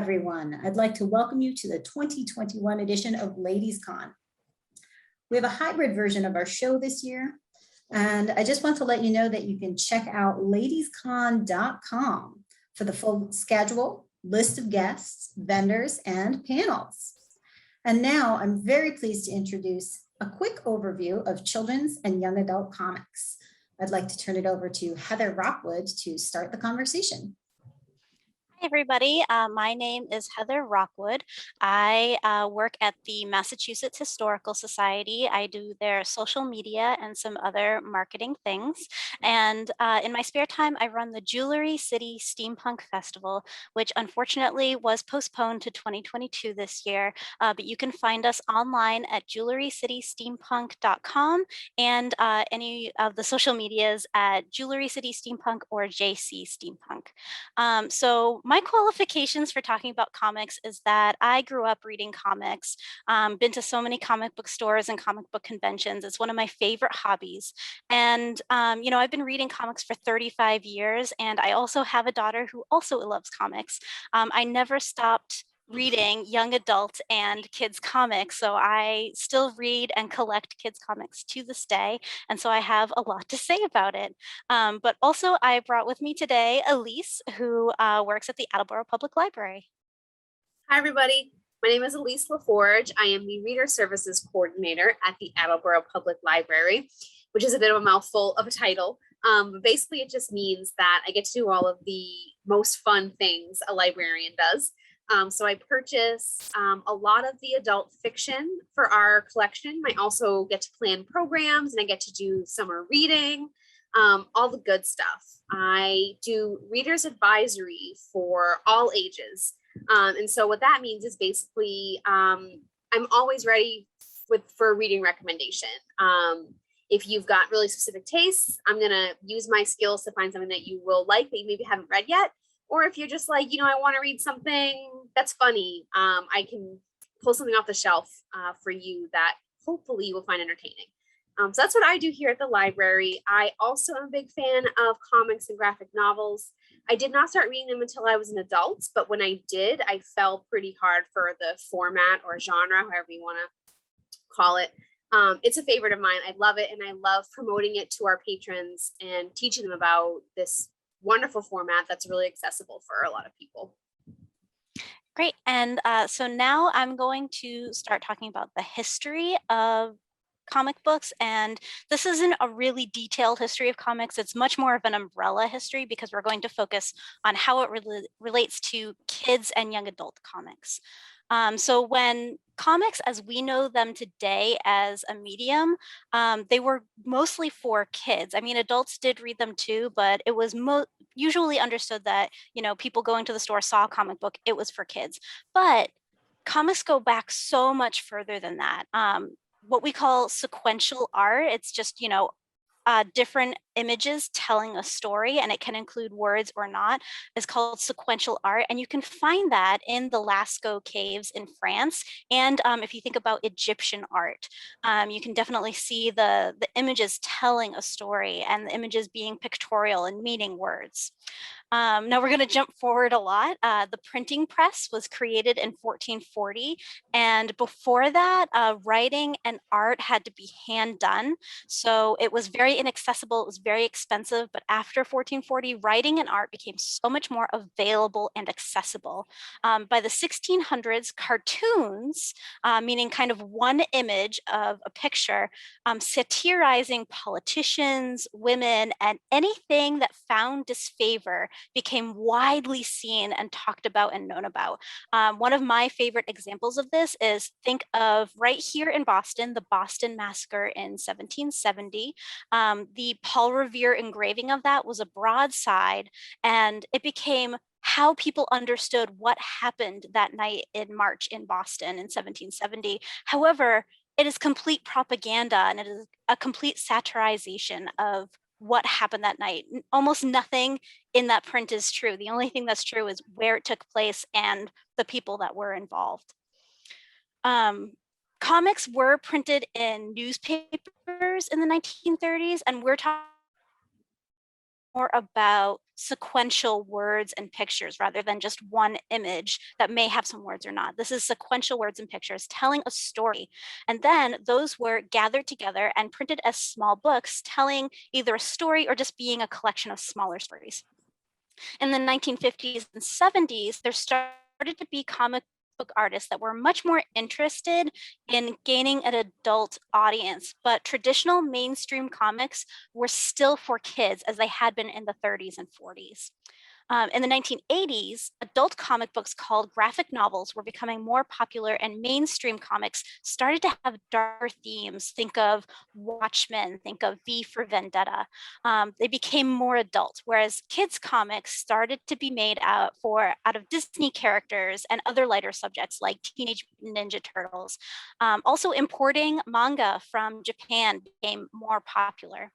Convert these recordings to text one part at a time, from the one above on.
everyone. I'd like to welcome you to the 2021 edition of LadiesCon. We have a hybrid version of our show this year, and I just want to let you know that you can check out ladiescon.com for the full schedule, list of guests, vendors, and panels. And now I'm very pleased to introduce a quick overview of children's and young adult comics. I'd like to turn it over to Heather Rockwood to start the conversation. Hi, everybody. My name is Heather Rockwood. I work at the Massachusetts Historical Society. I do their social media and some other marketing things. And in my spare time, I run the Jewelry City Steampunk Festival, which unfortunately was postponed to 2022 this year. But you can find us online at jewelrycitysteampunk.com and any of the social medias at Jewelry City Steampunk or JC Steampunk. So my qualifications for talking about comics is that I grew up reading comics, been to so many comic book stores and comic book conventions. It's one of my favorite hobbies. And, you know, I've been reading comics for 35 years, and I also have a daughter who also loves comics. I never stopped reading young adult and kids comics, so I still read and collect kids comics to this day, and so I have a lot to say about it. But also I brought with me today Elise, who works at the Attleboro Public Library. Hi everybody, my name is Elisa LaForge. I am the Reader Services Coordinator at the Attleboro Public Library, which is a bit of a mouthful of a title. But basically it just means that I get to do all of the most fun things a librarian does. So I purchase a lot of the adult fiction for our collection. I also get to plan programs and I get to do summer reading, all the good stuff. I do readers advisory for all ages. And so what that means is basically I'm always ready for a reading recommendation. If you've got really specific tastes, I'm going to use my skills to find something that you will like that you maybe haven't read yet. Or if you're just like, you know, I want to read something that's funny, I can pull something off the shelf for you that hopefully you will find entertaining. So that's what I do here at the library. I also am a big fan of comics and graphic novels. I did not start reading them until I was an adult, but when I did, I fell pretty hard for the format or genre, however you want to call it. It's a favorite of mine. I love it, and I love promoting it to our patrons and teaching them about this wonderful format that's really accessible for a lot of people. Great. And so now I'm going to start talking about the history of comic books. And this isn't a really detailed history of comics. It's much more of an umbrella history because we're going to focus on how it relates to kids and young adult comics. So when comics as we know them today as a medium, they were mostly for kids. I mean, adults did read them too, but it was usually understood that, you know, people going to the store saw a comic book, it was for kids. But comics go back so much further than that. What we call sequential art, it's just, you know, different images telling a story, and it can include words or not, is called sequential art. And you can find that in the Lascaux caves in France. And if you think about Egyptian art, you can definitely see the images telling a story and the images being pictorial and meaning words. Now we're going to jump forward a lot. The printing press was created in 1440. And before that, writing and art had to be hand done. So it was very inaccessible. It was very expensive. But after 1440, writing and art became so much more available and accessible. By the 1600s, cartoons, meaning kind of one image of a picture, satirizing politicians, women, and anything that found disfavor became widely seen and talked about and known about. One of my favorite examples of this is, think of right here in Boston, the Boston Massacre in 1770. The Paul Revere engraving of that was a broadside, and it became how people understood what happened that night in March in Boston in 1770. However, it is complete propaganda, and it is a complete satirization of what happened that night. Almost nothing in that print is true. The only thing that's true is where it took place and the people that were involved. Comics were printed in newspapers in the 1930s, and we're talking more about sequential words and pictures rather than just one image that may have some words or not. This is sequential words and pictures telling a story. And then those were gathered together and printed as small books telling either a story or just being a collection of smaller stories. In the 1950s and 70s, there started to be comic book artists that were much more interested in gaining an adult audience, but traditional mainstream comics were still for kids as they had been in the 30s and 40s. In the 1980s, adult comic books called graphic novels were becoming more popular, and mainstream comics started to have darker themes. Think of Watchmen, think of V for Vendetta. They became more adult, whereas kids' comics started to be made out of Disney characters and other lighter subjects like Teenage Mutant Ninja Turtles. Also, importing manga from Japan became more popular.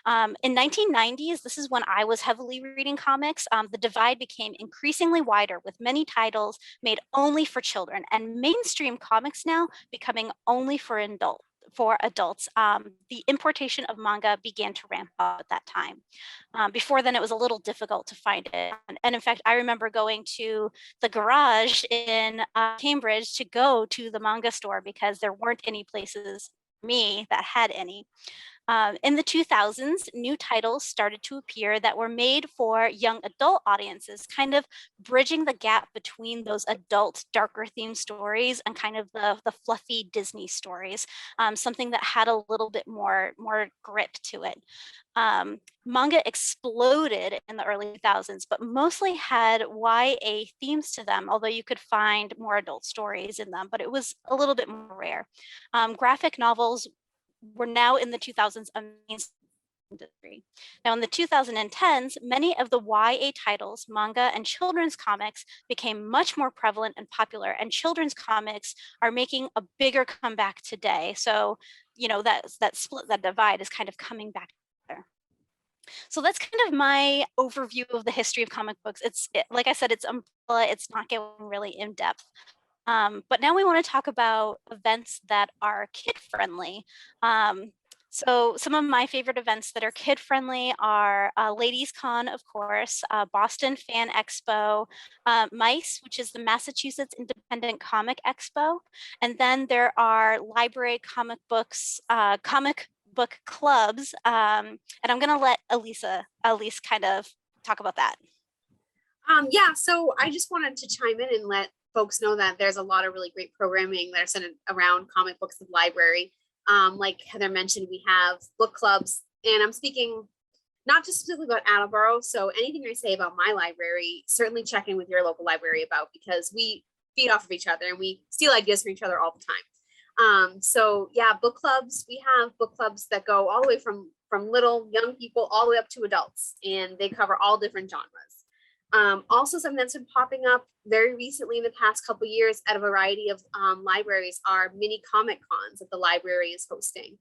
In 1990s, this is when I was heavily reading comics, the divide became increasingly wider with many titles made only for children and mainstream comics now becoming only for adults. The importation of manga began to ramp up at that time. Before then, it was a little difficult to find it. And in fact, I remember going to the garage in Cambridge to go to the manga store because there weren't any places for me that had any. In the 2000s, new titles started to appear that were made for young adult audiences, kind of bridging the gap between those adult, darker themed stories and kind of the fluffy Disney stories, something that had a little bit more grit to it. Manga exploded in the early 2000s, but mostly had YA themes to them, although you could find more adult stories in them, but it was a little bit more rare. Graphic novels were now in the 2000s a mainstream industry. Now in the 2010s, many of the YA titles, manga and children's comics became much more prevalent and popular, and children's comics are making a bigger comeback today. So, you know, that split, that divide is kind of coming back together. So that's kind of my overview of the history of comic books. Like I said, it's umbrella, it's not getting really in depth. But now we want to talk about events that are kid-friendly. So some of my favorite events that are kid-friendly are LadiesCon, of course, Boston Fan Expo, MICE, which is the Massachusetts Independent Comic Expo, and then there are library comic book clubs, and I'm going to let Elisa at least kind of talk about that. Yeah, so I just wanted to chime in and let folks know that there's a lot of really great programming that are centered around comic books at the library. Like Heather mentioned, we have book clubs, and I'm speaking not just specifically about Attleboro. So anything I say about my library, certainly check in with your local library about, because we feed off of each other and we steal ideas from each other all the time. So yeah, book clubs, we have book clubs that go all the way from little young people all the way up to adults, and they cover all different genres. Also, something that's been popping up very recently in the past couple of years at a variety of libraries are mini comic cons that the library is hosting.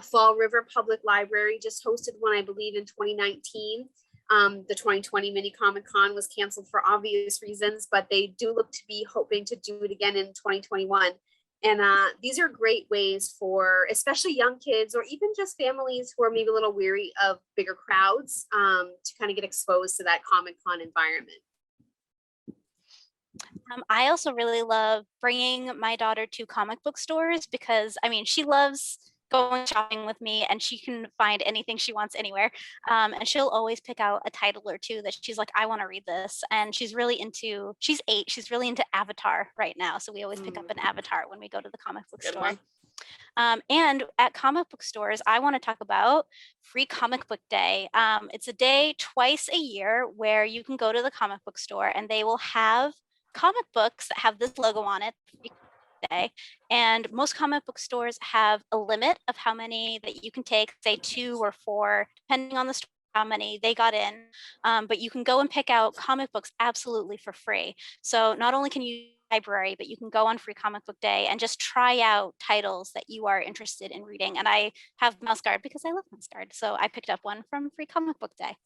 Fall River Public Library just hosted one, I believe, in 2019. The 2020 mini comic con was canceled for obvious reasons, but they do look to be hoping to do it again in 2021. And these are great ways for especially young kids or even just families who are maybe a little weary of bigger crowds to kind of get exposed to that Comic Con environment. I also really love bringing my daughter to comic book stores because, I mean, she loves going shopping with me and she can find anything she wants anywhere. And she'll always pick out a title or two that she's like, I want to read this. And she's 8, she's really into Avatar right now. So we always pick up an Avatar when we go to the comic book store. And at comic book stores, I want to talk about Free Comic Book Day. It's a day twice a year where you can go to the comic book store and they will have comic books that have this logo on it. Day. And most comic book stores have a limit of how many that you can take, say 2 or 4, depending on the store, how many they got in. But you can go and pick out comic books absolutely for free. So not only can you library, but you can go on Free Comic Book Day and just try out titles that you are interested in reading. And I have Mouse Guard because I love Mouse Guard. So I picked up one from Free Comic Book Day.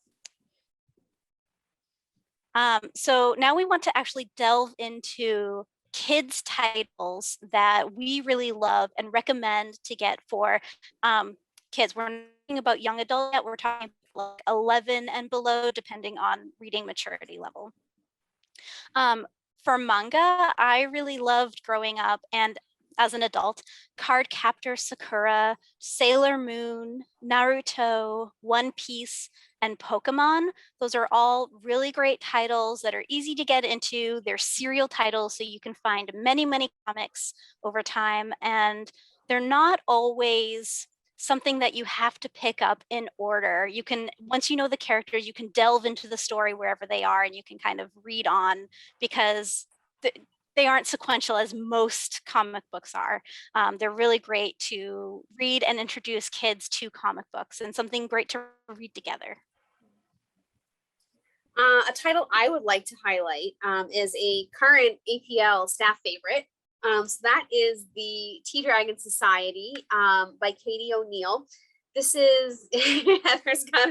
So now we want to actually delve into kids titles that we really love and recommend to get for kids. We're not talking about young adult yet, we're talking like 11 and below, depending on reading maturity level. For manga, I really loved growing up and as an adult, Cardcaptor Sakura, Sailor Moon, Naruto, One Piece, and Pokemon. Those are all really great titles that are easy to get into. They're serial titles, so you can find many, many comics over time. And they're not always something that you have to pick up in order. You can, once you know the characters, you can delve into the story wherever they are and you can kind of read on because they aren't sequential as most comic books are. They're really great to read and introduce kids to comic books and something great to read together. A title I would like to highlight is a current APL staff favorite. So that is the Tea Dragon Society by Katie O'Neill. This is Heather's got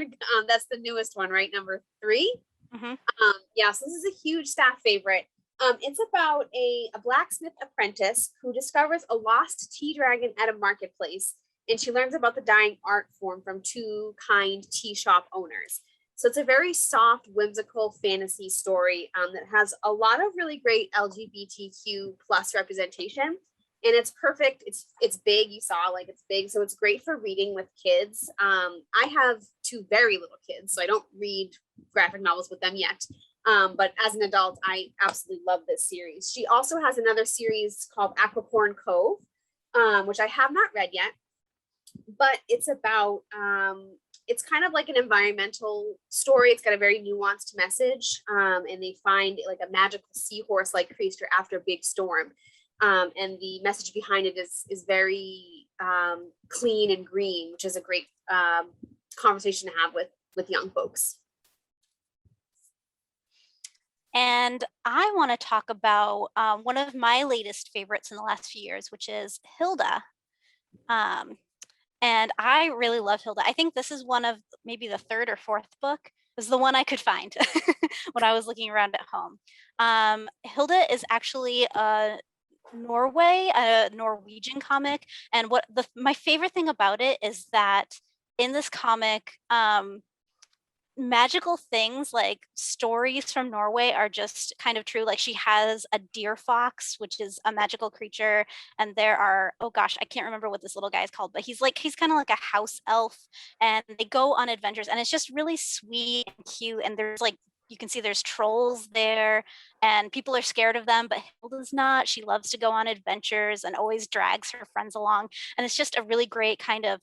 that's the newest one, right? Number 3. Mm-hmm. Yeah, so this is a huge staff favorite. It's about a blacksmith apprentice who discovers a lost tea dragon at a marketplace, and she learns about the dying art form from 2 kind tea shop owners. So it's a very soft, whimsical fantasy story that has a lot of really great LGBTQ plus representation, and it's perfect. It's big. You saw like it's big, so it's great for reading with kids. I have 2 very little kids, so I don't read graphic novels with them yet. But as an adult, I absolutely love this series. She also has another series called Aquacorn Cove, which I have not read yet, but it's about, it's kind of like an environmental story. It's got a very nuanced message, and they find like a magical seahorse-like creature after a big storm. And the message behind it is very clean and green, which is a great conversation to have with young folks. And I want to talk about one of my latest favorites in the last few years, which is Hilda. And I really love Hilda. I think this is one of maybe the 3rd or 4th book. It was the one I could find when I was looking around at home. Hilda is actually a Norwegian comic. And my favorite thing about it is that in this comic, magical things like stories from Norway are just kind of true. Like she has a deer fox, which is a magical creature. And there are, oh gosh, I can't remember what this little guy is called, but he's kind of like a house elf and they go on adventures and it's just really sweet and cute. And there's like, you can see there's trolls there and people are scared of them, but Hilda's not. She loves to go on adventures and always drags her friends along. And it's just a really great kind of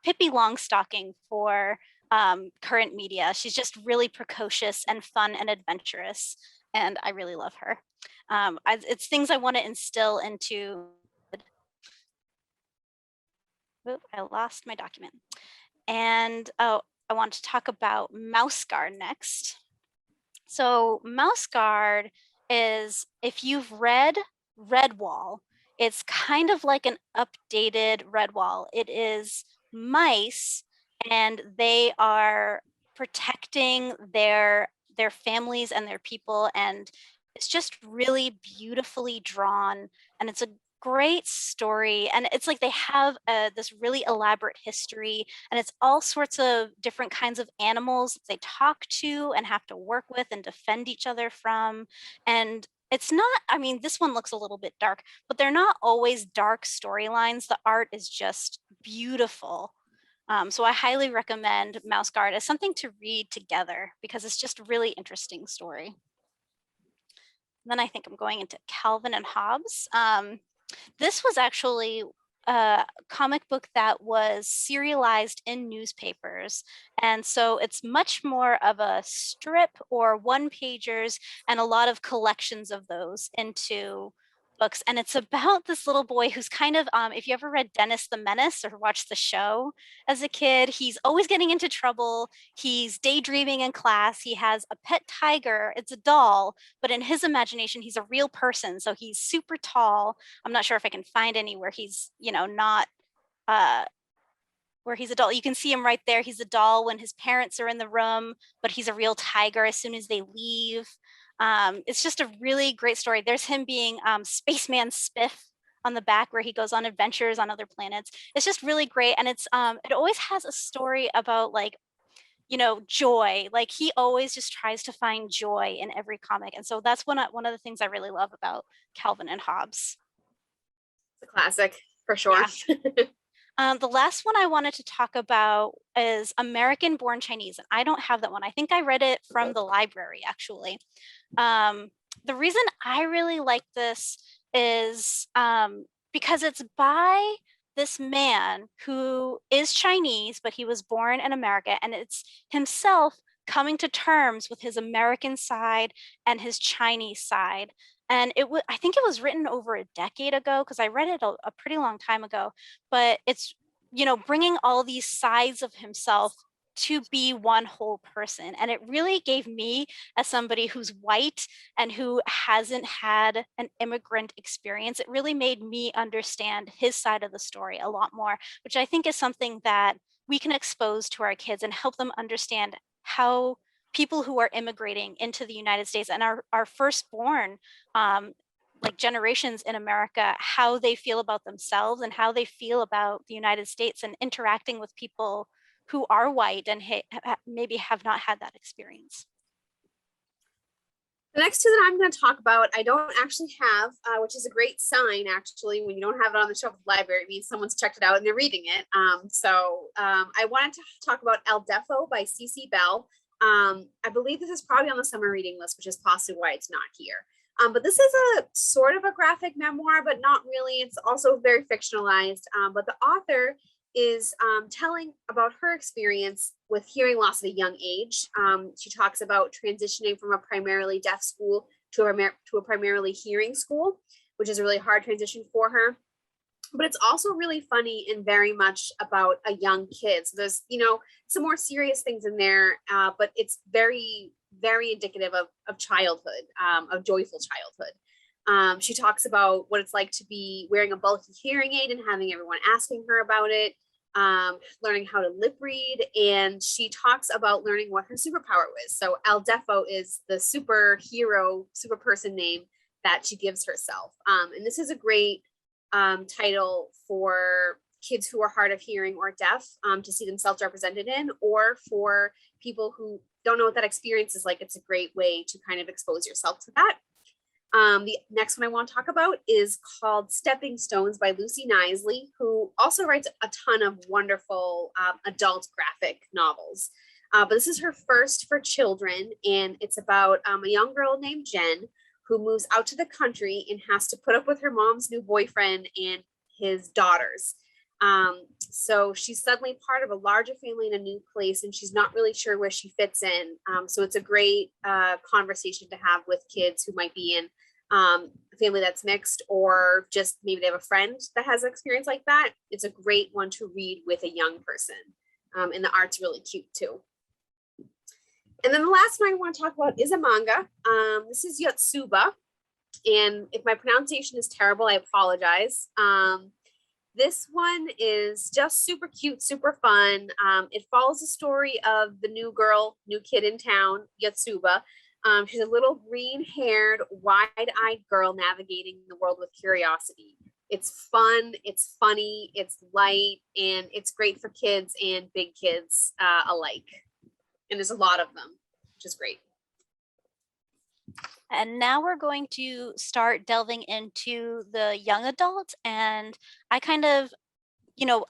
Pippi Longstocking for current media. She's just really precocious and fun and adventurous, and I really love her. It's things I want to instill into. Oop, I lost my document. And I want to talk about Mouse Guard next. So Mouse Guard is, if you've read Redwall, it's kind of like an updated Redwall. It is mice and they are protecting their families and their people, and it's just really beautifully drawn and it's a great story. And it's like they have this really elaborate history and it's all sorts of different kinds of animals that they talk to and have to work with and defend each other from. And it's not, I mean, this one looks a little bit dark, but they're not always dark storylines. The art is just beautiful. So I highly recommend Mouse Guard as something to read together because it's just a really interesting story. Then I think I'm going into Calvin and Hobbes. This was actually a comic book that was serialized in newspapers. And so it's much more of a strip or one-pagers and a lot of collections of those into books. And it's about this little boy who's kind of, if you ever read Dennis the Menace or watched the show as a kid, he's always getting into trouble. He's daydreaming in class. He has a pet tiger. It's a doll, but in his imagination, he's a real person. So he's super tall. I'm not sure if I can find any where he's, not where he's a doll. You can see him right there. He's a doll when his parents are in the room, but he's a real tiger as soon as they leave. It's just a really great story. There's him being Spaceman Spiff on the back where he goes on adventures on other planets. It's just really great. And it's it always has a story about like joy. Like he always just tries to find joy in every comic. And so that's one of the things I really love about Calvin and Hobbes. It's a classic for sure. Yeah. The last one I wanted to talk about is American Born Chinese. And I don't have that one. I think I read it from the library, actually. The reason I really like this is because it's by this man who is Chinese, but he was born in America, and it's himself coming to terms with his American side and his Chinese side. And I think it was written over a decade ago, because I read it a pretty long time ago, but it's, bringing all these sides of himself to be one whole person. And it really gave me, as somebody who's white and who hasn't had an immigrant experience, it really made me understand his side of the story a lot more, which I think is something that we can expose to our kids and help them understand how people who are immigrating into the United States and our firstborn, like generations in America, how they feel about themselves and how they feel about the United States and interacting with people who are white and maybe have not had that experience. The next two that I'm going to talk about, I don't actually have, which is a great sign, actually, when you don't have it on the shelf of the library. It means someone's checked it out and they're reading it. I wanted to talk about El Deafo by Cece Bell. I believe this is probably on the summer reading list, which is possibly why it's not here. But this is a sort of a graphic memoir, but not really. It's also very fictionalized. But the author is telling about her experience with hearing loss at a young age. She talks about transitioning from a primarily deaf school to a primarily hearing school, which is a really hard transition for her. But it's also really funny and very much about a young kid. So there's, some more serious things in there, but it's very, very indicative of childhood, of joyful childhood. She talks about what it's like to be wearing a bulky hearing aid and having everyone asking her about it, learning how to lip read, and she talks about learning what her superpower was. So El Deafo is the superhero, super person name that she gives herself. And this is a great title for kids who are hard of hearing or deaf to see themselves represented in, or for people who don't know what that experience is like. It's a great way to kind of expose yourself to that. The next one I want to talk about is called Stepping Stones by Lucy Knisley, who also writes a ton of wonderful adult graphic novels. But this is her first for children, and it's about a young girl named Jen who moves out to the country and has to put up with her mom's new boyfriend and his daughters. So she's suddenly part of a larger family in a new place, and she's not really sure where she fits in. So it's a great conversation to have with kids who might be in a family that's mixed, or just maybe they have a friend that has an experience like that. It's a great one to read with a young person. And the art's really cute too. And then the last one I want to talk about is a manga. This is Yotsuba. And if my pronunciation is terrible, I apologize. This one is just super cute, super fun. It follows the story of the new kid in town, Yotsuba. She's a little green-haired, wide-eyed girl navigating the world with curiosity. It's fun, it's funny, it's light, and it's great for kids and big kids alike. And there's a lot of them, which is great. And now we're going to start delving into the young adult. And I kind of,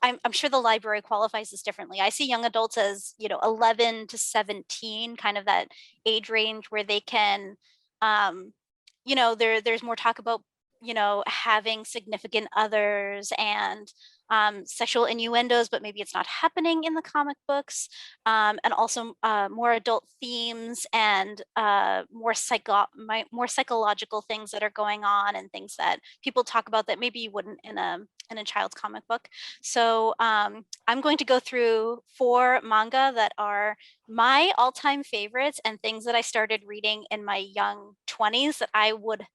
I'm sure the library qualifies this differently. I see young adults as, 11 to 17, kind of that age range where they can, there's more talk about, having significant others and sexual innuendos, but maybe it's not happening in the comic books, and also more adult themes and more psychological things that are going on, and things that people talk about that maybe you wouldn't in a child's comic book. So I'm going to go through 4 manga that are my all-time favorites and things that I started reading in my young 20s that I would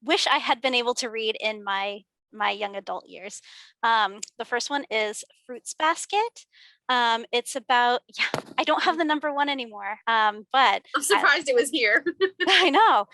wish I had been able to read in my young adult years. The first one is Fruits Basket. It's about, I don't have the number 1 anymore, but I'm surprised it was here. I know.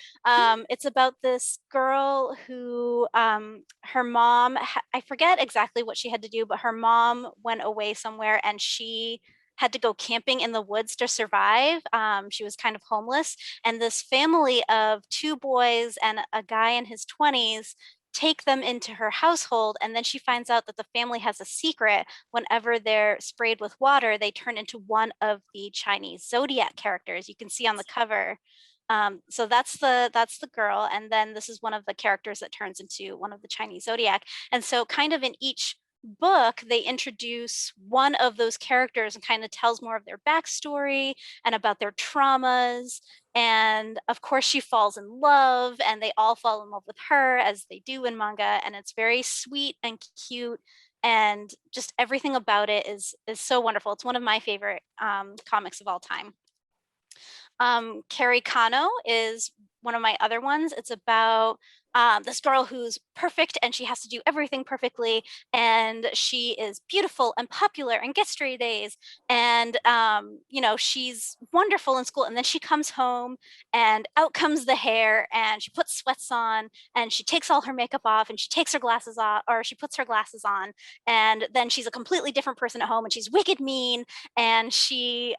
It's about this girl who, her mom, I forget exactly what she had to do, but her mom went away somewhere, and she had to go camping in the woods to survive. She was kind of homeless, and this family of 2 boys and a guy in his 20s take them into her household, and then she finds out that the family has a secret. Whenever they're sprayed with water, they turn into one of the Chinese zodiac characters you can see on the cover. So that's the girl, and then this is one of the characters that turns into one of the Chinese zodiac. And so kind of in each book, they introduce one of those characters and kind of tells more of their backstory and about their traumas. And of course, she falls in love, and they all fall in love with her, as they do in manga. And it's very sweet and cute, and just everything about it is so wonderful. It's one of my favorite comics of all time. Carricano is one of my other ones. It's about this girl who's perfect, and she has to do everything perfectly, and she is beautiful and popular and gets straight A's, and you know, she's wonderful in school, and then she comes home and out comes the hair, and she puts sweats on, and she takes all her makeup off, and she takes her glasses off, or she puts her glasses on, and then she's a completely different person at home, and she's wicked mean, and she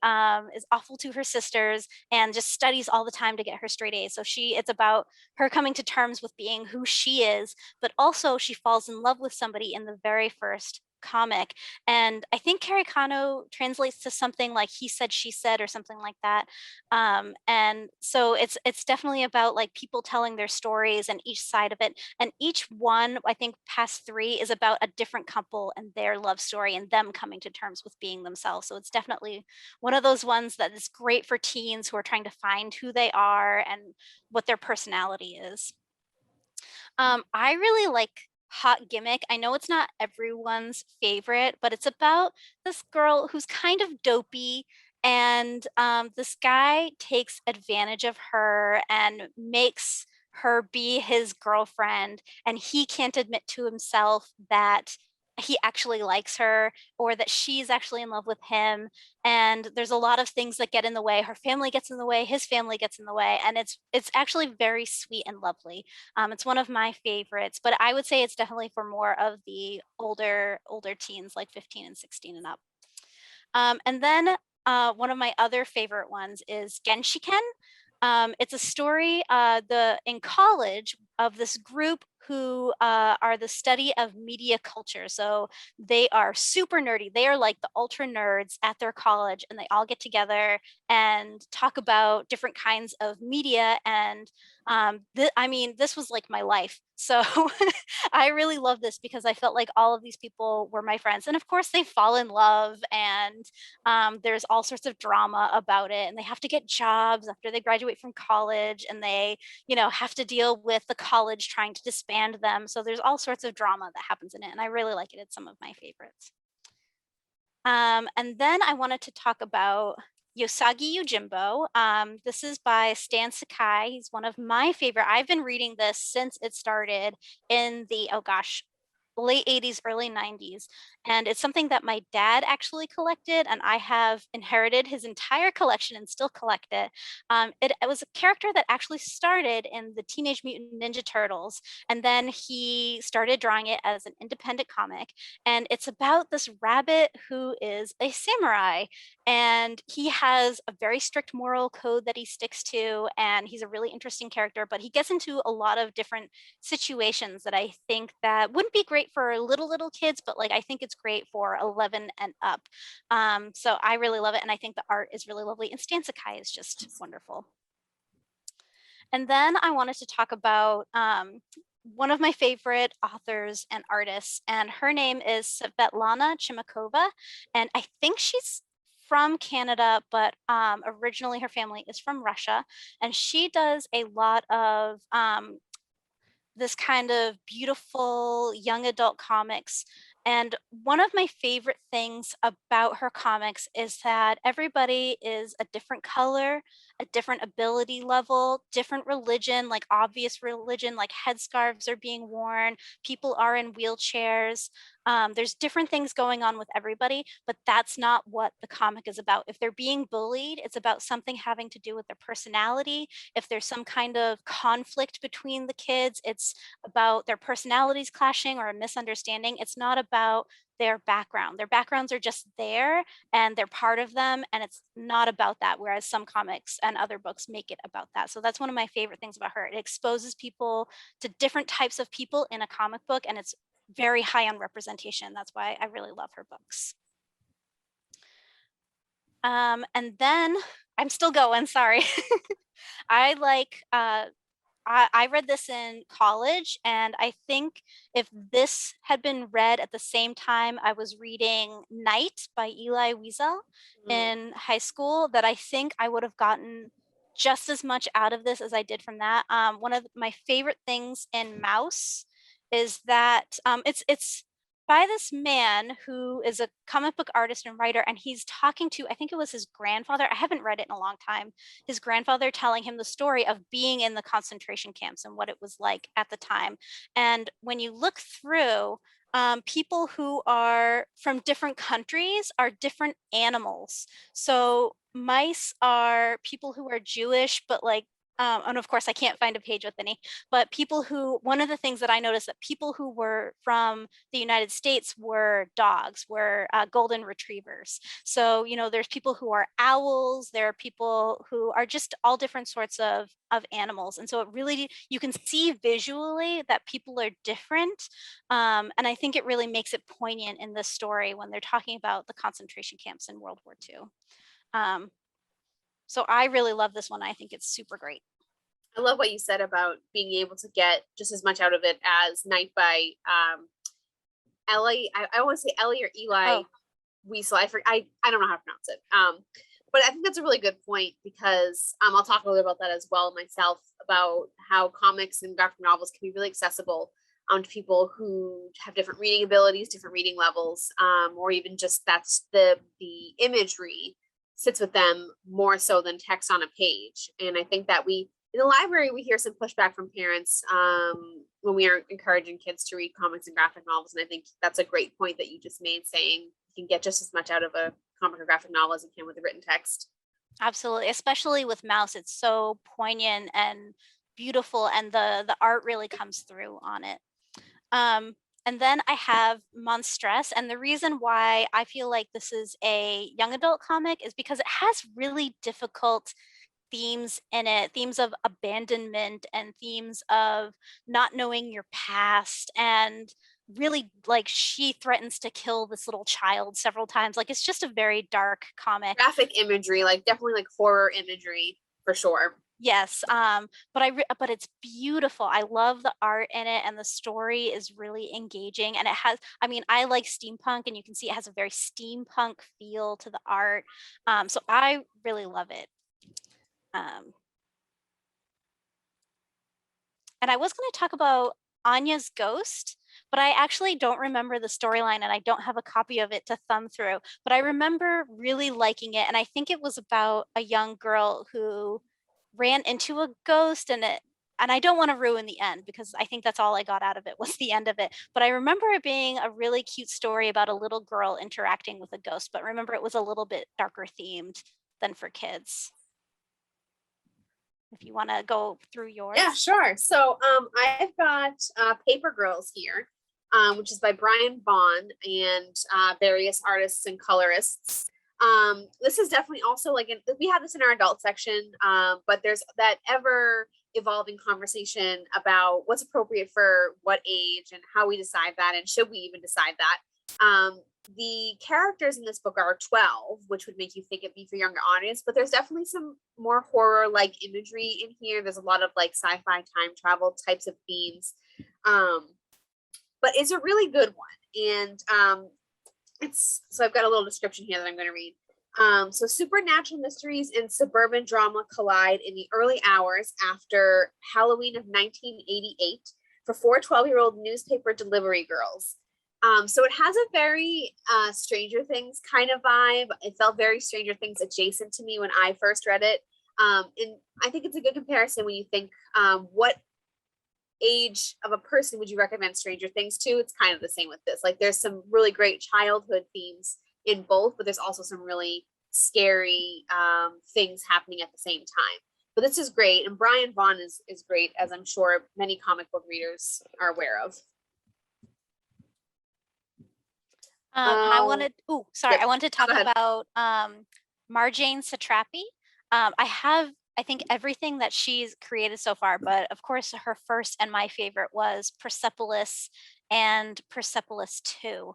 is awful to her sisters, and just studies all the time to get her straight A's. So it's about her coming to terms with being who she is, but also she falls in love with somebody in the very first comic. And I think Carricano translates to something like he said, she said, or something like that. And so it's definitely about like people telling their stories and each side of it. And each one, I think past 3 is about a different couple and their love story and them coming to terms with being themselves. So it's definitely one of those ones that is great for teens who are trying to find who they are and what their personality is. I really like Hot Gimmick. I know it's not everyone's favorite, but it's about this girl who's kind of dopey, and this guy takes advantage of her and makes her be his girlfriend, and he can't admit to himself that he actually likes her or that she's actually in love with him. And there's a lot of things that get in the way. Her family gets in the way, his family gets in the way, and it's actually very sweet and lovely. It's one of my favorites, but I would say it's definitely for more of the older teens, like 15 and 16 and up. And then one of my other favorite ones is Genshiken. It's a story in college of this group who are the study of media culture. So they are super nerdy. They are like the ultra nerds at their college, and they all get together and talk about different kinds of media. And I mean, this was like my life. So I really love this because I felt like all of these people were my friends. And of course, they fall in love, and there's all sorts of drama about it, and they have to get jobs after they graduate from college, and they, you know, have to deal with the college trying to disband them. So there's all sorts of drama that happens in it, and I really like it. It's some of my favorites. And then I wanted to talk about Yosagi Yujimbo. This is by Stan Sakai. He's one of my favorite. I've been reading this since it started in the, oh gosh, late 80s, early 90s. And it's something that my dad actually collected, and I have inherited his entire collection and still collect it. It was a character that actually started in the Teenage Mutant Ninja Turtles, and then he started drawing it as an independent comic. And it's about this rabbit who is a samurai, and he has a very strict moral code that he sticks to, and he's a really interesting character, but he gets into a lot of different situations that I think that wouldn't be great for little kids, but like I think it's great for 11 and up. So I really love it, and I think the art is really lovely, and Stan Sakai is just wonderful. And then I wanted to talk about one of my favorite authors and artists, and her name is Svetlana Chimakova, and I think she's from Canada, but originally her family is from Russia, and she does a lot of this kind of beautiful young adult comics. And one of my favorite things about her comics is that everybody is a different color, a different ability level, different religion, like obvious religion, like headscarves are being worn, people are in wheelchairs. There's different things going on with everybody, but that's not what the comic is about. If they're being bullied, it's about something having to do with their personality. If there's some kind of conflict between the kids, it's about their personalities clashing or a misunderstanding. It's not about their background. Their backgrounds are just there and they're part of them, and it's not about that, whereas some comics and other books make it about that. So that's one of my favorite things about her. It exposes people to different types of people in a comic book, and it's very high on representation. That's why I really love her books. And then I'm still going, sorry. I like I read this in college, and I think if this had been read at the same time I was reading Night by Eli Wiesel in high school, that I think I would have gotten just as much out of this as I did from that. One of my favorite things in Mouse is that it's by this man who is a comic book artist and writer, and he's talking to, I think it was his grandfather. I haven't read it in a long time. His grandfather telling him the story of being in the concentration camps and what it was like at the time. And when you look through, people who are from different countries are different animals. So mice are people who are Jewish, but like, and of course I can't find a page with any, but people who, one of the things that I noticed, that people who were from the United States were dogs, were golden retrievers. So, you know, there's people who are owls, there are people who are just all different sorts of animals. And so it really, you can see visually that people are different. And I think it really makes it poignant in this story when they're talking about the concentration camps in World War II. So I really love this one. I think it's super great. I love what you said about being able to get just as much out of it as Night by Ellie. I want to say Ellie or Eli Wiesel. I don't know how to pronounce it. But I think that's a really good point, because I'll talk a little about that as well myself, about how comics and graphic novels can be really accessible to people who have different reading abilities, different reading levels, or even just that's the imagery sits with them more so than text on a page. And I think that in the library, we hear some pushback from parents when we are encouraging kids to read comics and graphic novels. And I think that's a great point that you just made, saying you can get just as much out of a comic or graphic novel as you can with a written text. Absolutely, especially with Mouse, it's so poignant and beautiful, and the art really comes through on it. And then I have Monstress, and the reason why I feel like this is a young adult comic is because it has really difficult themes in it, themes of abandonment and themes of not knowing your past, and really, like, she threatens to kill this little child several times. Like, it's just a very dark comic. Graphic imagery, like definitely like horror imagery for sure. Yes, but it's beautiful. I love the art in it, and the story is really engaging. And it has, I mean, I like steampunk, and you can see it has a very steampunk feel to the art. So I really love it. And I was going to talk about Anya's Ghost, but I actually don't remember the storyline, and I don't have a copy of it to thumb through. But I remember really liking it, and I think it was about a young girl who ran into a ghost, and I don't want to ruin the end, because I think that's all I got out of it was the end of it. But I remember it being a really cute story about a little girl interacting with a ghost, but remember it was a little bit darker themed than for kids. If you want to go through yours. Yeah, sure. So I've got Paper Girls here, which is by Brian Vaughn and various artists and colorists. This is definitely also like, we have this in our adult section, but there's that ever evolving conversation about what's appropriate for what age and how we decide that, and should we even decide that. The characters in this book are 12, which would make you think it'd be for younger audience, but there's definitely some more horror-like imagery in here. There's a lot of like sci-fi time travel types of themes, but it's a really good one. And so I've got a little description here that I'm going to read. So supernatural mysteries and suburban drama collide in the early hours after Halloween of 1988 for 4 12-year-old newspaper delivery girls. So it has a very Stranger Things kind of vibe. It felt very Stranger Things adjacent to me when I first read it. And I think it's a good comparison when you think, what age of a person would you recommend Stranger Things to? It's kind of the same with this. Like, there's some really great childhood themes in both, but there's also some really scary things happening at the same time. But this is great. And Brian Vaughn is great, as I'm sure many comic book readers are aware of. I wanted, Yep. I wanted to talk Go ahead. about Marjane Satrapi. I think everything that she's created so far, but of course her first and my favorite was Persepolis and Persepolis 2.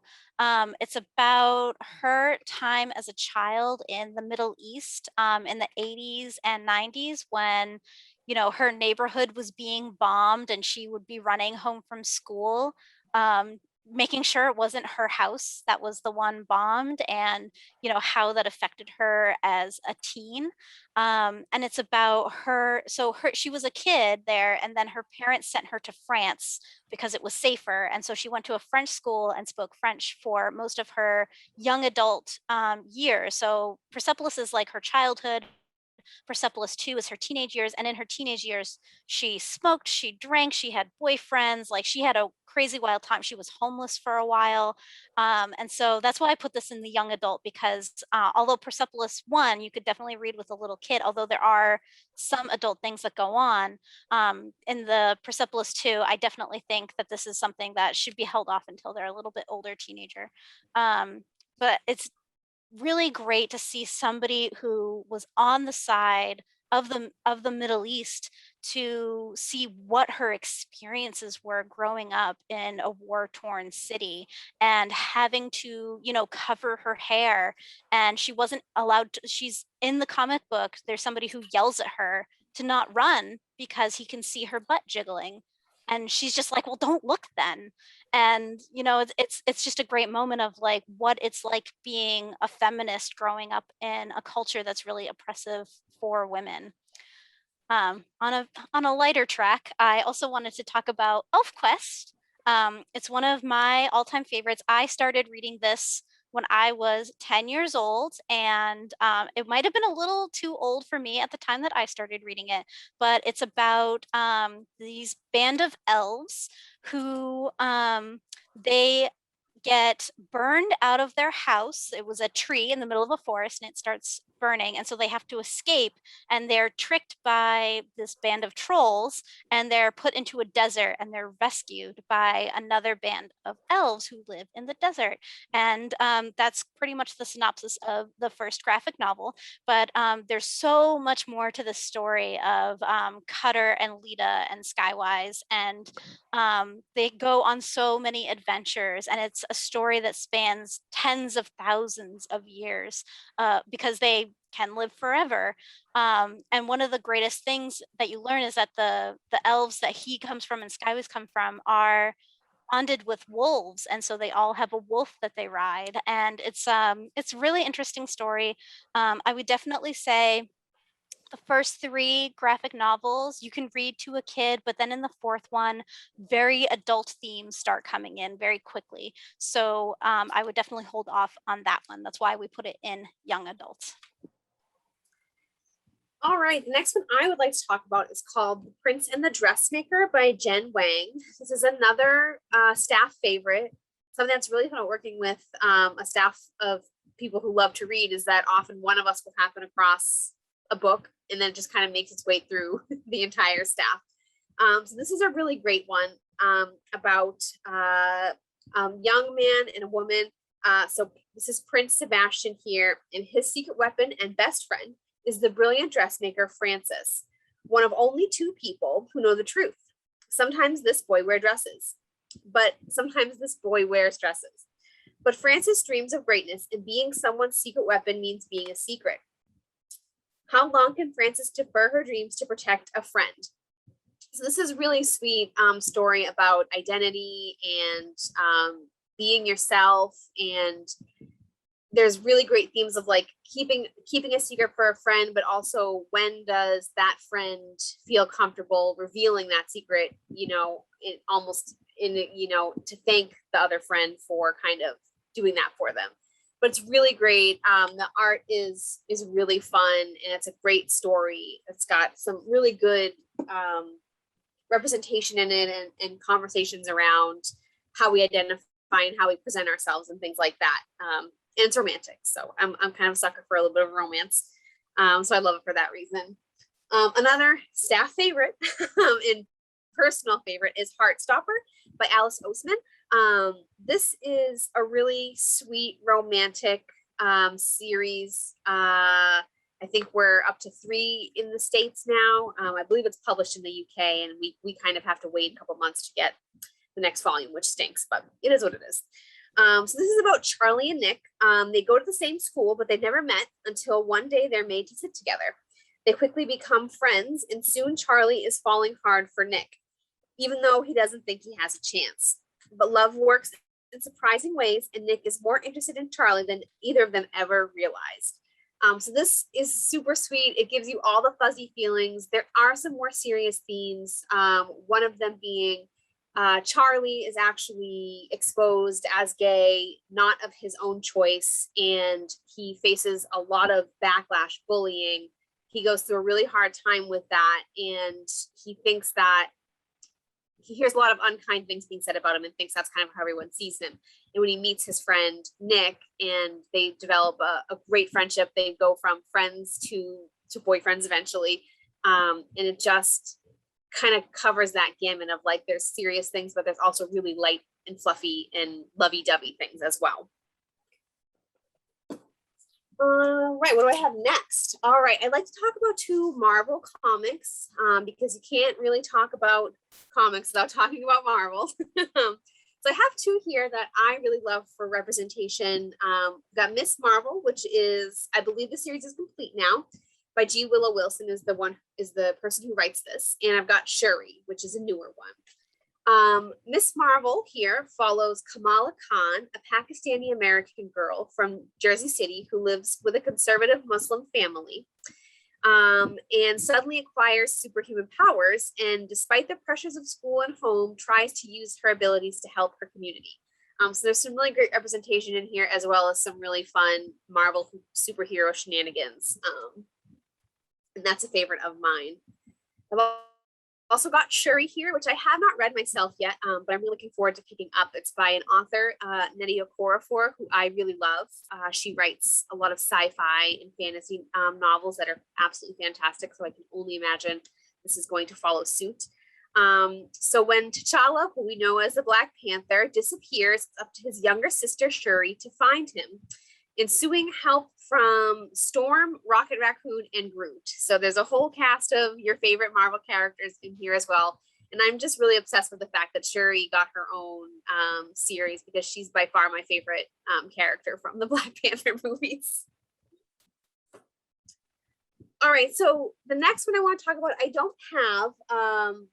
It's about her time as a child in the Middle East in the 80s and 90s when, you know, her neighborhood was being bombed and she would be running home from school, making sure it wasn't her house that was the one bombed, and you know how that affected her as a teen. And it's about her, she was a kid there, and then her parents sent her to France because it was safer, and so she went to a French school and spoke French for most of her young adult years. So Persepolis is like her childhood, Persepolis 2 is her teenage years. And in her teenage years, she smoked, she drank, she had boyfriends, like she had a crazy wild time. She was homeless for a while. And so that's why I put this in the young adult, because although Persepolis 1, you could definitely read with a little kid, although there are some adult things that go on. In the Persepolis 2, I definitely think that this is something that should be held off until they're a little bit older teenager. But it's really great to see somebody who was on the side of the Middle East, to see what her experiences were growing up in a war-torn city and having to, you know, cover her hair. And she wasn't allowed to, she's in the comic book, there's somebody who yells at her to not run because he can see her butt jiggling. And she's just like, well, don't look then. And you know, it's just a great moment of like what it's like being a feminist growing up in a culture that's really oppressive for women. On a lighter track, I also wanted to talk about Elfquest. It's one of my all-time favorites. I started reading this when I was 10 years old, and it might have been a little too old for me at the time that I started reading it, but it's about these band of elves who they get burned out of their house. It was a tree in the middle of a forest and it starts burning. And so they have to escape, and they're tricked by this band of trolls, and they're put into a desert, and they're rescued by another band of elves who live in the desert. And that's pretty much the synopsis of the first graphic novel. But there's so much more to the story of Cutter and Lita and Skywise, and they go on so many adventures, and it's a story that spans tens of thousands of years, because they can live forever. And one of the greatest things that you learn is that the elves that he comes from and Skywise come from are bonded with wolves, and so they all have a wolf that they ride. And it's a really interesting story. I would definitely say the first 3 graphic novels you can read to a kid, but then in the 4th one, very adult themes start coming in very quickly. So I would definitely hold off on that one. That's why we put it in young adults. All right, the next one I would like to talk about is called The Prince and the Dressmaker by Jen Wang. This is another staff favorite. Something that's really fun working with a staff of people who love to read is that often one of us will happen across a book, and then it just kind of makes its way through the entire staff. So this is a really great one about young man and a woman. So this is Prince Sebastian here, and his secret weapon and best friend is the brilliant dressmaker Francis, one of only 2 people who know the truth. Sometimes this boy wears dresses, but sometimes this boy wears dresses. But Francis dreams of greatness, and being someone's secret weapon means being a secret. How long can Francis defer her dreams to protect a friend? So this is really sweet story about identity and being yourself, and there's really great themes of like keeping a secret for a friend, but also when does that friend feel comfortable revealing that secret, you know, to thank the other friend for kind of doing that for them. But it's really great. The art is really fun, and it's a great story. It's got some really good representation in it, and conversations around how we identify and how we present ourselves and things like that. And it's romantic, so I'm kind of a sucker for a little bit of romance. So I love it for that reason. Another staff favorite and personal favorite is Heartstopper by Alice Oseman. This is a really sweet romantic series. I think we're up to 3 in the States now. I believe it's published in the UK, and we kind of have to wait a couple months to get the next volume, which stinks, but it is what it is. So this is about Charlie and Nick. They go to the same school, but they've never met until one day they're made to sit together. They quickly become friends, and soon Charlie is falling hard for Nick, even though he doesn't think he has a chance. But love works in surprising ways, and Nick is more interested in Charlie than either of them ever realized. So this is super sweet. It gives you all the fuzzy feelings. There are some more serious themes. One of them being Charlie is actually exposed as gay, not of his own choice, and he faces a lot of backlash, bullying. He goes through a really hard time with that, and he thinks that he hears a lot of unkind things being said about him and thinks that's kind of how everyone sees him. And when he meets his friend Nick and they develop a great friendship, they go from friends to boyfriends eventually. And it just kind of covers that gamut of like, there's serious things, but there's also really light and fluffy and lovey-dovey things as well. Right, what do I have next? All right, I'd like to talk about 2 Marvel comics because you can't really talk about comics without talking about Marvel. So I have 2 here that I really love for representation. Got Miss Marvel, which is, I believe the series is complete now, by G. Willow Wilson is the person who writes this. And I've got Shuri, which is a newer one. Miss Marvel here follows Kamala Khan, a Pakistani American girl from Jersey City who lives with a conservative Muslim family, and suddenly acquires superhuman powers, and despite the pressures of school and home, tries to use her abilities to help her community. So there's some really great representation in here, as well as some really fun Marvel superhero shenanigans. And that's a favorite of mine. I've also got Shuri here, which I have not read myself yet, but I'm really looking forward to picking up. It's by an author, Nnedi Okorafor, who I really love. She writes a lot of sci-fi and fantasy novels that are absolutely fantastic, so I can only imagine this is going to follow suit. So when T'Challa, who we know as the Black Panther, disappears, it's up to his younger sister Shuri to find him. Ensuing help from Storm, Rocket Raccoon, and Groot. So there's a whole cast of your favorite Marvel characters in here as well. And I'm just really obsessed with the fact that Shuri got her own series because she's by far my favorite character from the Black Panther movies. All right, so the next one I want to talk about, I don't have,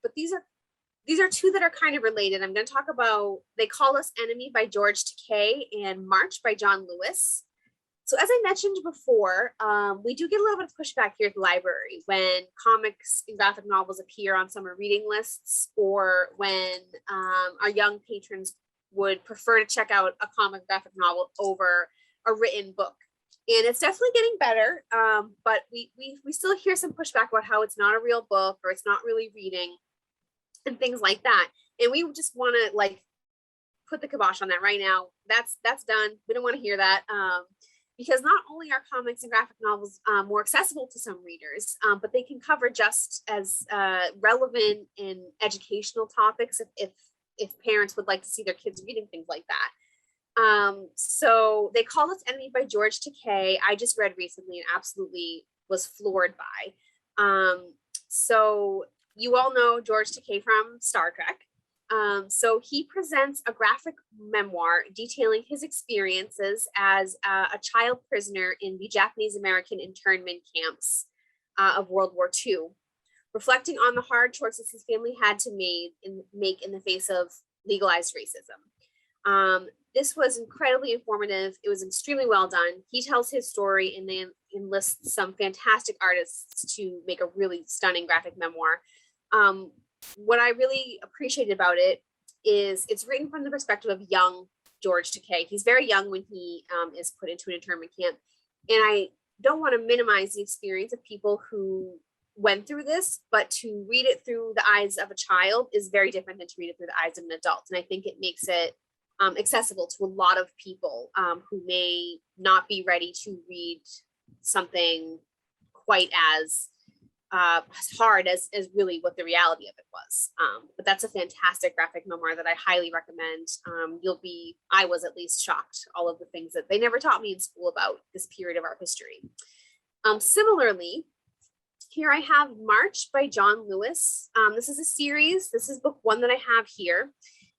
but these are 2 that are kind of related. I'm going to talk about They Call Us Enemy by George Takei and March by John Lewis. So as I mentioned before, we do get a little bit of pushback here at the library when comics and graphic novels appear on summer reading lists, or when our young patrons would prefer to check out a comic graphic novel over a written book. And it's definitely getting better, but we still hear some pushback about how it's not a real book or it's not really reading and things like that. And we just want to like put the kibosh on that right now. That's done. We don't want to hear that. Because not only are comics and graphic novels more accessible to some readers, but they can cover just as relevant and educational topics if parents would like to see their kids reading things like that. So They Call Us Enemy by George Takei, I just read recently and absolutely was floored by. So you all know George Takei from Star Trek. So he presents a graphic memoir detailing his experiences as a child prisoner in the Japanese American internment camps of World War II, reflecting on the hard choices his family had to make in the face of legalized racism. This was incredibly informative. It was extremely well done. He tells his story and then enlists some fantastic artists to make a really stunning graphic memoir. What I really appreciated about it is it's written from the perspective of young George Takei. He's very young when he is put into an internment camp. And I don't want to minimize the experience of people who went through this, but to read it through the eyes of a child is very different than to read it through the eyes of an adult. And I think it makes it accessible to a lot of people who may not be ready to read something quite as as hard as really what the reality of it was. But that's a fantastic graphic memoir that I highly recommend. I was at least shocked, all of the things that they never taught me in school about this period of art history. Similarly, here I have March by John Lewis. This is a series. This is book 1 that I have here.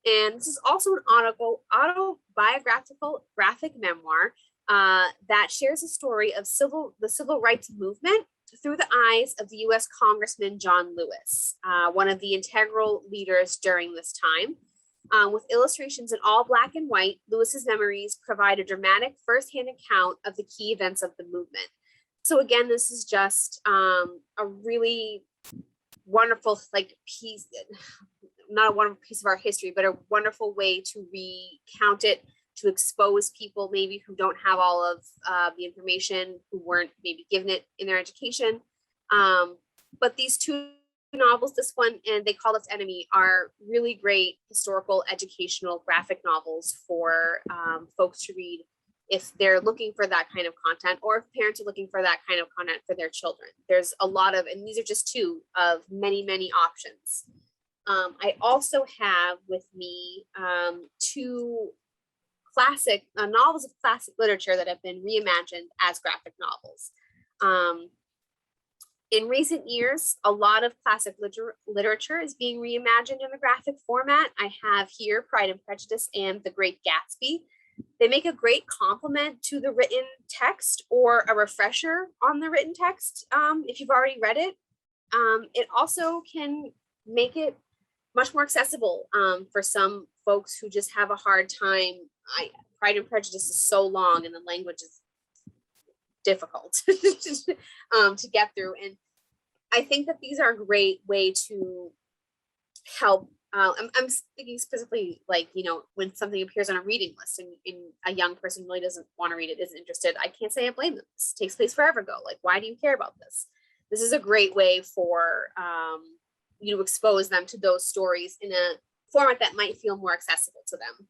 And this is also an autobiographical graphic memoir that shares the story of the civil rights movement through the eyes of the U.S. Congressman John Lewis, one of the integral leaders during this time. With illustrations in all black and white, Lewis's memories provide a dramatic firsthand account of the key events of the movement. So again, this is just a really wonderful piece, not a wonderful piece of our history, but a wonderful way to recount it, to expose people maybe who don't have all of the information, who weren't maybe given it in their education. But these 2 novels, this one and They Called Us Enemy, are really great historical, educational, graphic novels for folks to read if they're looking for that kind of content, or if parents are looking for that kind of content for their children. There's a lot of, and these are just 2 of many, many options. I also have with me 2 classic novels of classic literature that have been reimagined as graphic novels. In recent years, a lot of classic literature is being reimagined in the graphic format. I have here Pride and Prejudice and The Great Gatsby. They make a great complement to the written text, or a refresher on the written text if you've already read it. It also can make it much more accessible for some folks who just have a hard time. Pride and Prejudice is so long and the language is difficult to get through. And I think that these are a great way to help. I'm thinking specifically, when something appears on a reading list and a young person really doesn't want to read it, isn't interested, I can't say I blame them. This takes place forever ago. Why do you care about this? This is a great way for you to expose them to those stories in a format that might feel more accessible to them.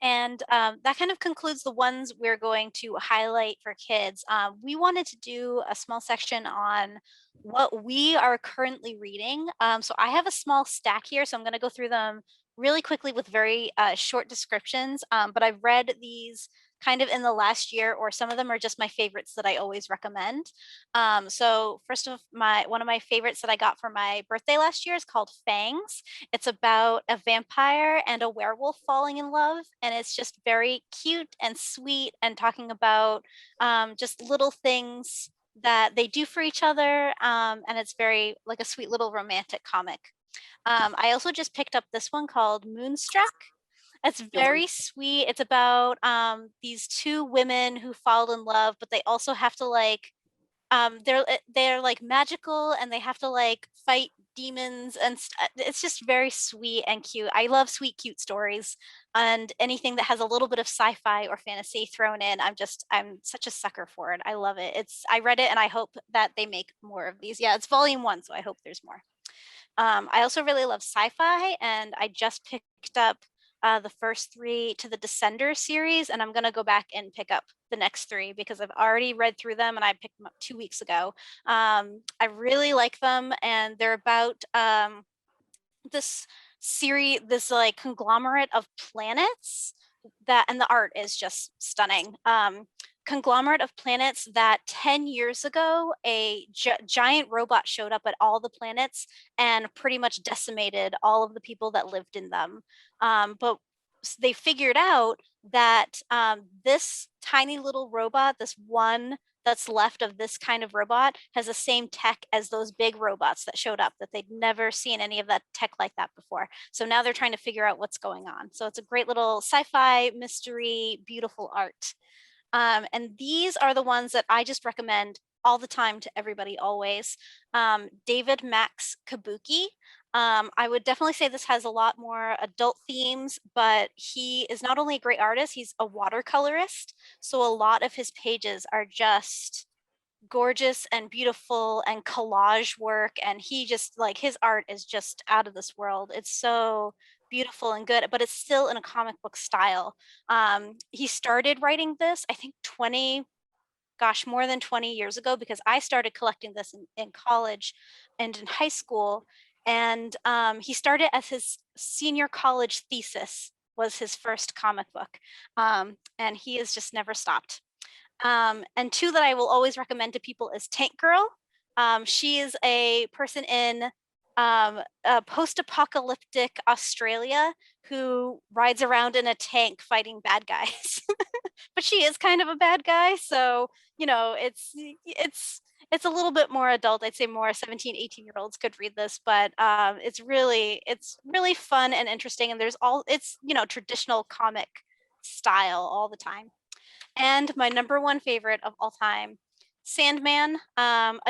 And that kind of concludes the ones we're going to highlight for kids. We wanted to do a small section on what we are currently reading. So I have a small stack here, so I'm going to go through them really quickly with very short descriptions. But I've read these kind of in the last year, or some of them are just my favorites that I always recommend. So first of one of my favorites that I got for my birthday last year is called Fangs. It's about a vampire and a werewolf falling in love, and it's just very cute and sweet, and talking about just little things that they do for each other, and it's very like a sweet little romantic comic. I also just picked up this one called Moonstruck. It's very sweet. It's about these 2 women who fall in love, but they also have to they're like magical, and they have to fight demons, and it's just very sweet and cute. I love sweet, cute stories, and anything that has a little bit of sci-fi or fantasy thrown in. I'm such a sucker for it. I love it. I read it, and I hope that they make more of these. Yeah, it's volume 1, so I hope there's more. I also really love sci-fi, and I just picked up the first 3 to the Descender series, and I'm going to go back and pick up the next 3 because I've already read through them, and I picked them up 2 weeks ago. I really like them, and they're about this series, this conglomerate of planets and the art is just stunning. Conglomerate of planets that 10 years ago, a giant robot showed up at all the planets and pretty much decimated all of the people that lived in them. But they figured out that this tiny little robot, this one that's left of this kind of robot, has the same tech as those big robots that showed up, that they'd never seen any of that tech like that before. So now they're trying to figure out what's going on. So it's a great little sci-fi mystery, beautiful art. And these are the ones that I just recommend all the time to everybody always. David Max Kabuki. I would definitely say this has a lot more adult themes, but he is not only a great artist, he's a watercolorist. So a lot of his pages are just gorgeous and beautiful and collage work, and he just his art is just out of this world. It's so beautiful and good, but it's still in a comic book style. He started writing this, I think gosh, more than 20 years ago, because I started collecting this in college and in high school. And he started as his senior college thesis was his first comic book. And he has just never stopped. And two that I will always recommend to people is Tank Girl. She is a person in a post-apocalyptic Australia who rides around in a tank fighting bad guys. But she is kind of a bad guy, so you know, it's a little bit more adult. I'd say more 17, 18-year-olds could read this, but it's really fun and interesting, and it's traditional comic style all the time. And my number one favorite of all time, Sandman,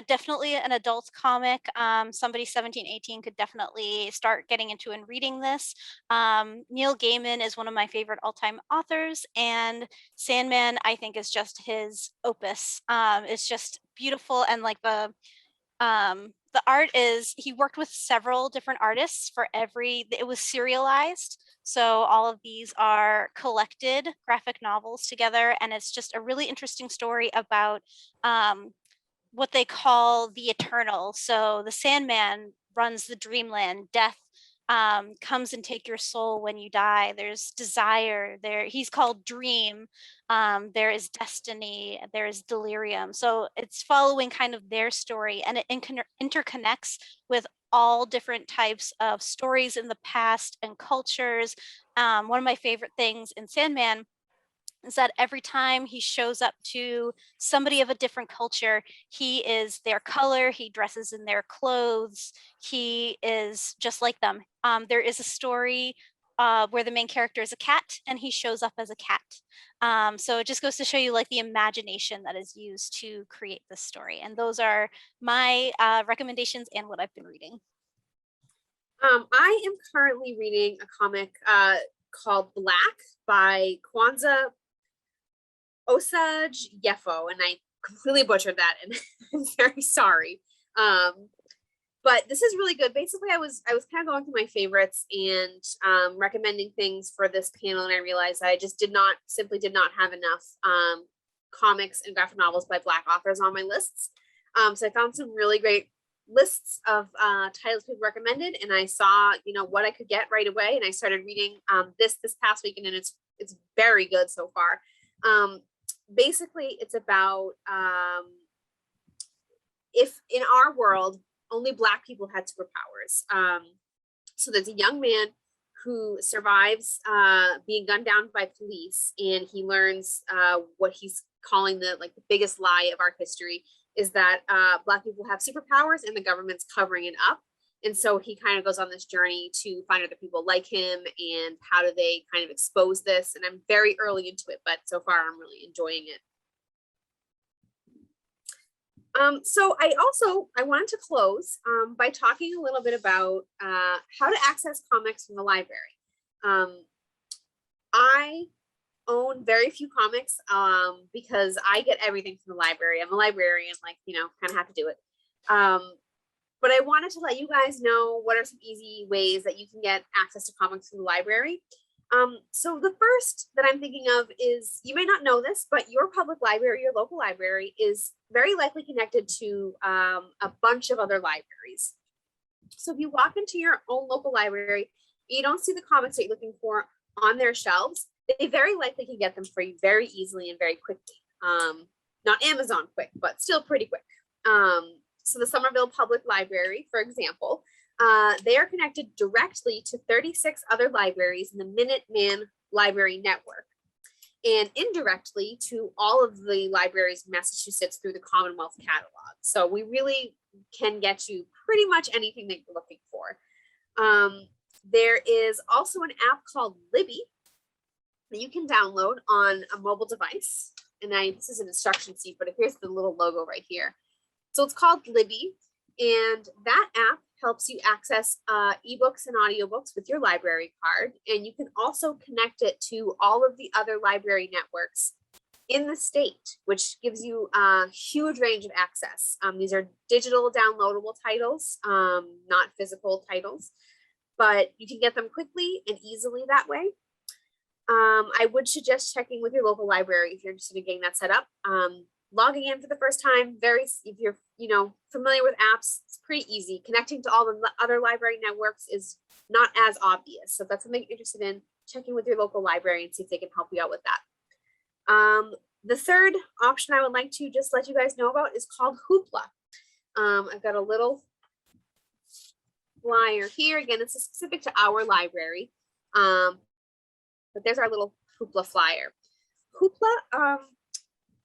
definitely an adult comic. Somebody 17, 18 could definitely start getting into and reading this. Neil Gaiman is one of my favorite all-time authors, and Sandman, I think, is just his opus. It's just beautiful, and like the art is, he worked with several different artists for it was serialized. So all of these are collected graphic novels together, and it's just a really interesting story about what they call the eternal. So the Sandman runs the dreamland. Death comes and take your soul when you die. There's desire there. He's called Dream. There is destiny. There is delirium. So it's following kind of their story, and it interconnects with all different types of stories in the past and cultures. One of my favorite things in Sandman is that every time he shows up to somebody of a different culture, he is their color, he dresses in their clothes, he is just like them. There is a story where the main character is a cat and he shows up as a cat. So it just goes to show you like the imagination that is used to create this story. And those are my recommendations and what I've been reading. I am currently reading a comic called Black by Kwanzaa Osage Yefo, and I completely butchered that, and I'm very sorry. But this is really good. Basically, I was kind of going through my favorites and recommending things for this panel, and I realized I just simply did not have enough comics and graphic novels by Black authors on my lists. So I found some really great lists of titles people recommended, and I saw what I could get right away, and I started reading this past weekend, and it's very good so far. Basically, it's about if in our world only Black people had superpowers. So there's a young man who survives being gunned down by police, and he learns what he's calling the biggest lie of our history is that Black people have superpowers and the government's covering it up. And so he kind of goes on this journey to find other people like him and how do they kind of expose this. And I'm very early into it, but so far I'm really enjoying it. So I wanted to close by talking a little bit about how to access comics from the library. I own very few comics because I get everything from the library. I'm a librarian, kind of have to do it. But I wanted to let you guys know what are some easy ways that you can get access to comics from the library. So the first that I'm thinking of is, you may not know this, but your public library, your local library is very likely connected to a bunch of other libraries. So if you walk into your own local library, you don't see the comics that you're looking for on their shelves, they very likely can get them for you very easily and very quickly. Not Amazon quick, but still pretty quick. So the Somerville Public Library, for example, they are connected directly to 36 other libraries in the Minuteman Library Network, and indirectly to all of the libraries in Massachusetts through the Commonwealth Catalog. So we really can get you pretty much anything that you're looking for. There is also an app called Libby that you can download on a mobile device. And this is an instruction sheet, but here's the little logo right here. So it's called Libby, and that app helps you access ebooks and audiobooks with your library card. And you can also connect it to all of the other library networks in the state, which gives you a huge range of access. These are digital downloadable titles, not physical titles, but you can get them quickly and easily that way. I would suggest checking with your local library if you're interested in getting that set up. logging in for the first time, if you're, familiar with apps, it's pretty easy. Connecting to all the other library networks is not as obvious. So if that's something you're interested in, check in with your local library and see if they can help you out with that. The third option I would like to just let you guys know about is called Hoopla. I've got a little flyer here. Again, this is specific to our library, but there's our little Hoopla flyer. Hoopla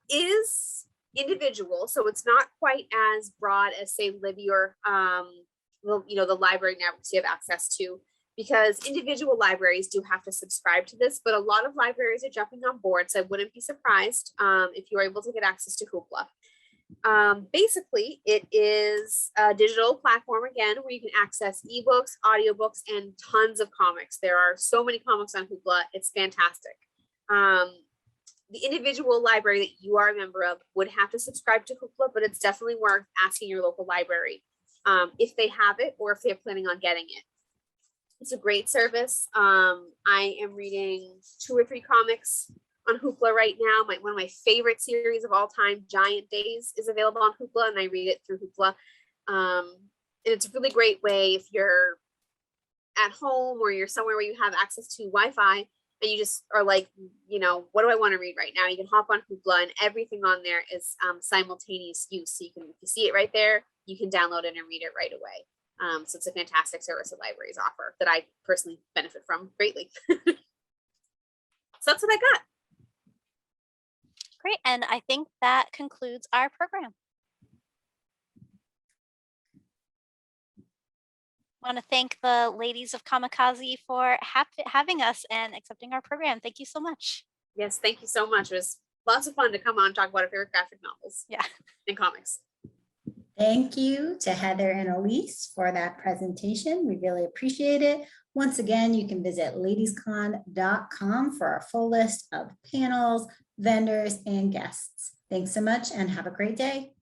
is individual, so it's not quite as broad as, say, Libby or the library networks you have access to, because individual libraries do have to subscribe to this, but a lot of libraries are jumping on board, so I wouldn't be surprised if you're able to get access to Hoopla. Basically, it is a digital platform, again, where you can access ebooks, audiobooks, and tons of comics. There are so many comics on Hoopla. It's fantastic. The individual library that you are a member of would have to subscribe to Hoopla, but it's definitely worth asking your local library if they have it or if they're planning on getting it. It's a great service. I am reading 2 or 3 comics on Hoopla right now. One of my favorite series of all time, Giant Days, is available on Hoopla, and I read it through Hoopla. And it's a really great way if you're at home or you're somewhere where you have access to Wi-Fi and you just are like, what do I want to read right now? You can hop on Hoopla, and everything on there is simultaneous use. So if you see it right there, you can download it and read it right away. So it's a fantastic service that libraries offer that I personally benefit from greatly. So that's what I got. Great, and I think that concludes our program. I want to thank the ladies of Kamikaze for having us and accepting our program. Thank you so much. Yes, thank you so much. It was lots of fun to come on and talk about our favorite graphic novels. Yeah. And comics. Thank you to Heather and Elise for that presentation. We really appreciate it. Once again, you can visit LadiesCon.com for our full list of panels, vendors, and guests. Thanks so much and have a great day.